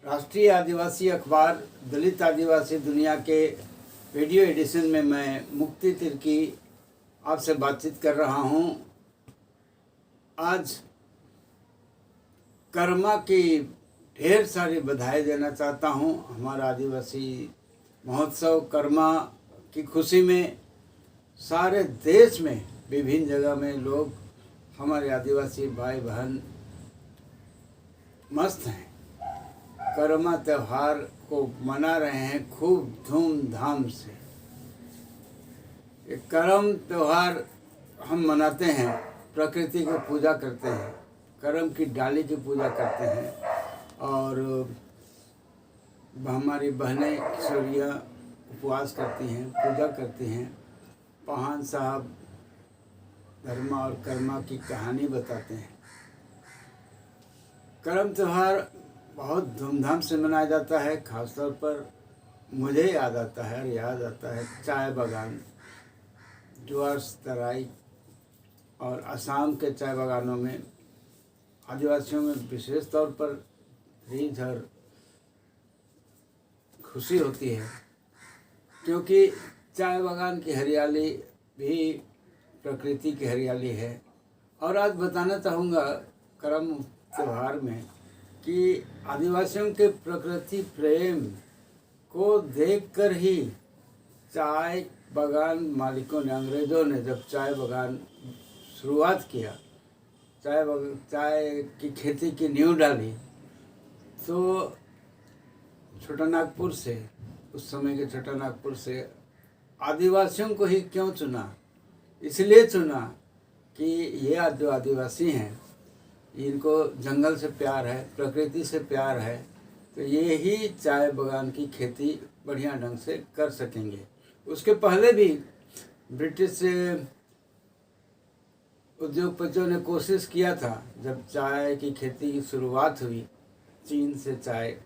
राष्ट्रीय आदिवासी अखबार दलित आदिवासी दुनिया के वीडियो एडिशन में मैं मुक्ति तिर्की आपसे बातचीत कर रहा हूं। आज कर्मा की ढेर सारी बधाई देना चाहता हूं। हमारा आदिवासी महोत्सव कर्मा की खुशी में सारे देश में विभिन्न जगह में लोग हमारे आदिवासी भाई बहन मस्त हैं। कर्मा त्यौहार को मना रहे हैं खूब धूमधाम से। ये करम त्यौहार हम मनाते हैं, प्रकृति की पूजा करते हैं, करम की डाली की पूजा करते हैं और हमारी बहनें किशोरियाँ उपवास करती हैं, पूजा करती हैं। पहान साहब धर्मा और कर्मा की कहानी बताते हैं। करम त्यौहार बहुत धूमधाम से मनाया जाता है। ख़ासतौर पर मुझे याद आता है चाय बागान, डुअर्स तराई और असम के चाय बागानों में आदिवासियों में विशेष तौर पर रीझ और खुशी होती है, क्योंकि चाय बागान की हरियाली भी प्रकृति की हरियाली है। और आज बताना चाहूँगा करम त्यौहार में कि आदिवासियों के प्रकृति प्रेम को देखकर ही चाय बागान मालिकों ने, अंग्रेज़ों ने जब चाय बागान शुरुआत किया, चाय की खेती की नींव डाली, तो छोटानागपुर से, उस समय के छोटानागपुर से आदिवासियों को ही क्यों चुना? इसलिए चुना कि ये जो आदिवासी हैं इनको जंगल से प्यार है, प्रकृति से प्यार है, तो ये ही चाय बागान की खेती बढ़िया ढंग से कर सकेंगे। उसके पहले भी ब्रिटिश उद्योगपतियों ने कोशिश किया था। जब चाय की खेती की शुरुआत हुई, चीन से चाय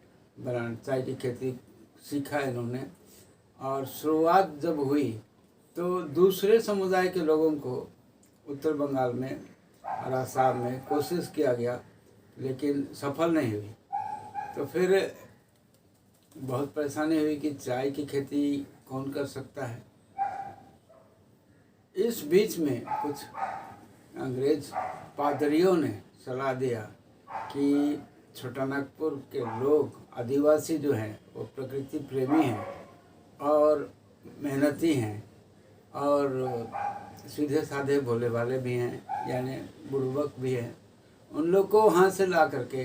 की खेती सीखा इन्होंने, और शुरुआत जब हुई तो दूसरे समुदाय के लोगों को उत्तर बंगाल में और आसाम में कोशिश किया गया, लेकिन सफल नहीं हुई। तो फिर बहुत परेशानी हुई कि चाय की खेती कौन कर सकता है। इस बीच में कुछ अंग्रेज पादरियों ने सलाह दिया कि छोटानागपुर के लोग आदिवासी जो हैं वो प्रकृति प्रेमी हैं और मेहनती हैं और सीधे साधे भोले वाले भी हैं, यानी बुड़बक भी हैं। उन लोग को वहाँ से ला करके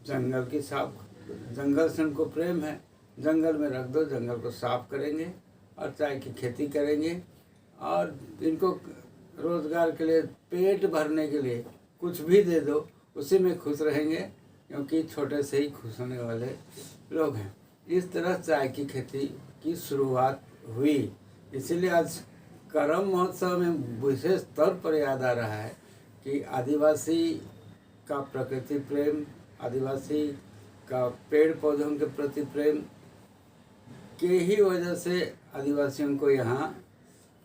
जंगल से उनको प्रेम है, जंगल में रख दो, जंगल को साफ करेंगे और चाय की खेती करेंगे और इनको रोज़गार के लिए, पेट भरने के लिए कुछ भी दे दो, उसी में खुश रहेंगे, क्योंकि छोटे से ही खुश होने वाले लोग हैं। इस तरह चाय की खेती की शुरुआत हुई। इसीलिए आज करम महोत्सव में विशेष तौर पर याद आ रहा है कि आदिवासी का प्रकृति प्रेम, आदिवासी का पेड़ पौधों के प्रति प्रेम के ही वजह से आदिवासियों को यहाँ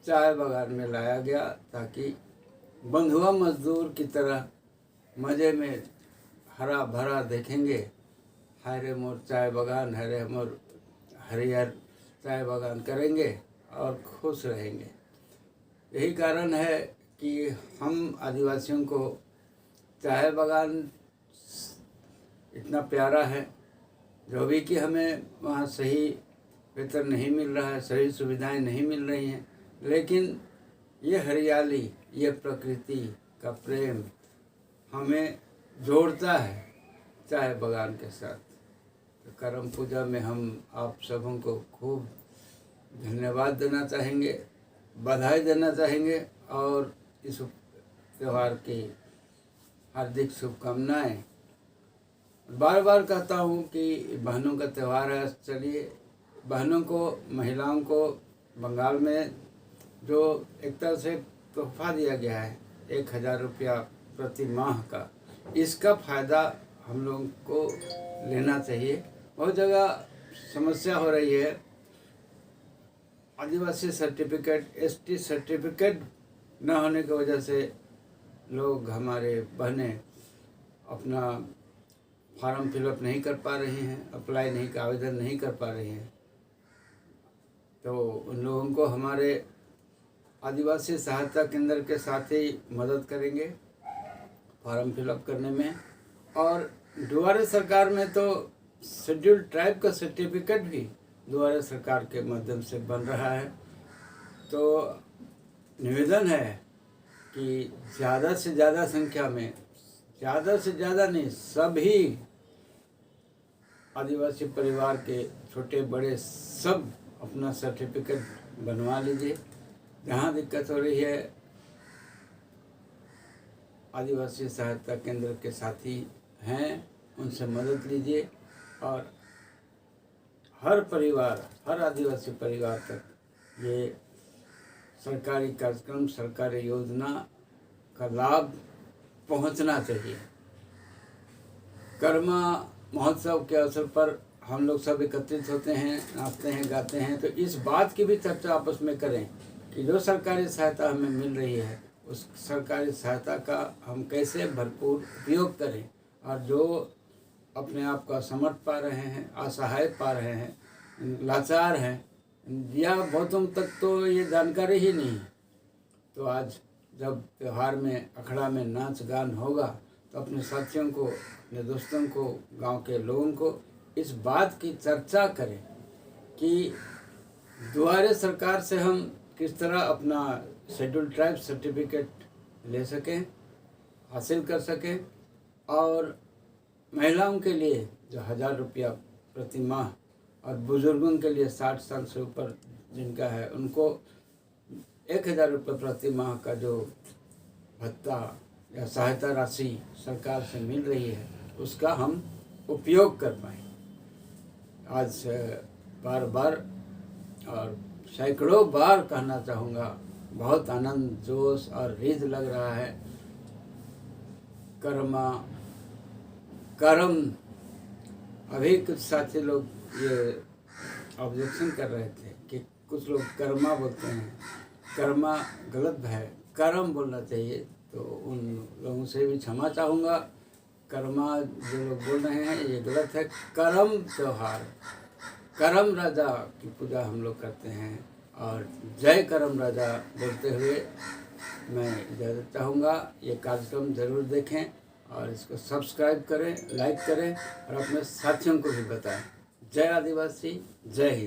चाय बागान में लाया गया, ताकि बंधुआ मजदूर की तरह मज़े में हरा भरा देखेंगे। हरे मोर चाय बागान, हरे मोर हरियर चाय बागान करेंगे और खुश रहेंगे। यही कारण है कि हम आदिवासियों को चाय बागान इतना प्यारा है। जो भी कि हमें वहाँ सही वेतन नहीं मिल रहा है, सही सुविधाएं नहीं मिल रही हैं, लेकिन ये हरियाली, ये प्रकृति का प्रेम हमें जोड़ता है चाय बागान के साथ। तो करम पूजा में हम आप सबों को खूब धन्यवाद देना चाहेंगे, बधाई देना चाहेंगे और इस त्यौहार की हार्दिक शुभकामनाएं। बार बार कहता हूँ कि बहनों का त्यौहार है। चलिए, बहनों को, महिलाओं को बंगाल में जो एक तरह से तोहफा दिया गया है 1000 रुपया प्रति माह का, इसका फ़ायदा हम लोगों को लेना चाहिए। बहुत जगह समस्या हो रही है, आदिवासी सर्टिफिकेट, एसटी सर्टिफिकेट न होने की वजह से लोग, हमारे बहनें अपना फॉर्म फिलअप नहीं कर पा रही हैं, अप्लाई नहीं आवेदन नहीं कर पा रही हैं, तो उन लोगों को हमारे आदिवासी सहायता केंद्र के साथ ही मदद करेंगे फॉर्म फिलअप करने में। और दुआरे सरकार में तो शेड्यूल्ड ट्राइब का सर्टिफिकेट भी दुआरे सरकार के माध्यम से बन रहा है। तो निवेदन है कि ज़्यादा से ज़्यादा संख्या में, ज़्यादा से ज़्यादा नहीं, सभी आदिवासी परिवार के छोटे बड़े सब अपना सर्टिफिकेट बनवा लीजिए। जहाँ दिक्कत हो रही है आदिवासी सहायता केंद्र के साथी हैं, उनसे मदद लीजिए और हर परिवार, हर आदिवासी परिवार तक ये सरकारी कार्यक्रम, सरकारी योजना का लाभ पहुंचना चाहिए। कर्मा महोत्सव के अवसर पर हम लोग सब एकत्रित होते हैं, नाचते हैं, गाते हैं, तो इस बात की भी चर्चा आपस में करें कि जो सरकारी सहायता हमें मिल रही है उस सरकारी सहायता का हम कैसे भरपूर उपयोग करें, और जो अपने आप का असमर्थ पा रहे हैं, असहाय पा रहे हैं, लाचार हैं, या बहुतों तक तो ये जानकारी ही नहीं है, तो आज जब त्यौहार में अखड़ा में नाच गान होगा तो अपने साथियों को, अपने दोस्तों को, गांव के लोगों को इस बात की चर्चा करें कि दुआरे सरकार से हम किस तरह अपना शेड्यूल्ड ट्राइब सर्टिफिकेट ले सकें, हासिल कर सकें, और महिलाओं के लिए जो 1000 रुपया प्रति माह और बुजुर्गों के लिए 60 साल से ऊपर जिनका है उनको 1000 रुपये प्रति माह का जो भत्ता या सहायता राशि सरकार से मिल रही है उसका हम उपयोग कर पाएँ। आज बार बार और सैकड़ों बार कहना चाहूँगा, बहुत आनंद, जोश और रीझ लग रहा है। कर्म अभी कुछ साथी लोग ये ऑब्जेक्शन कर रहे थे कि कुछ लोग कर्मा बोलते हैं, कर्मा गलत है, कर्म बोलना चाहिए, तो उन लोगों से भी क्षमा चाहूँगा। कर्मा जो लोग बोल रहे हैं ये गलत है। करम त्यौहार, करम राजा की पूजा हम लोग करते हैं, और जय करम राजा बोलते हुए मैं इजाज़त चाहूँगा। ये कार्यक्रम ज़रूर देखें और इसको सब्सक्राइब करें, लाइक करें और अपने साथियों को भी बताएं। जय आदिवासी, जय हिंद।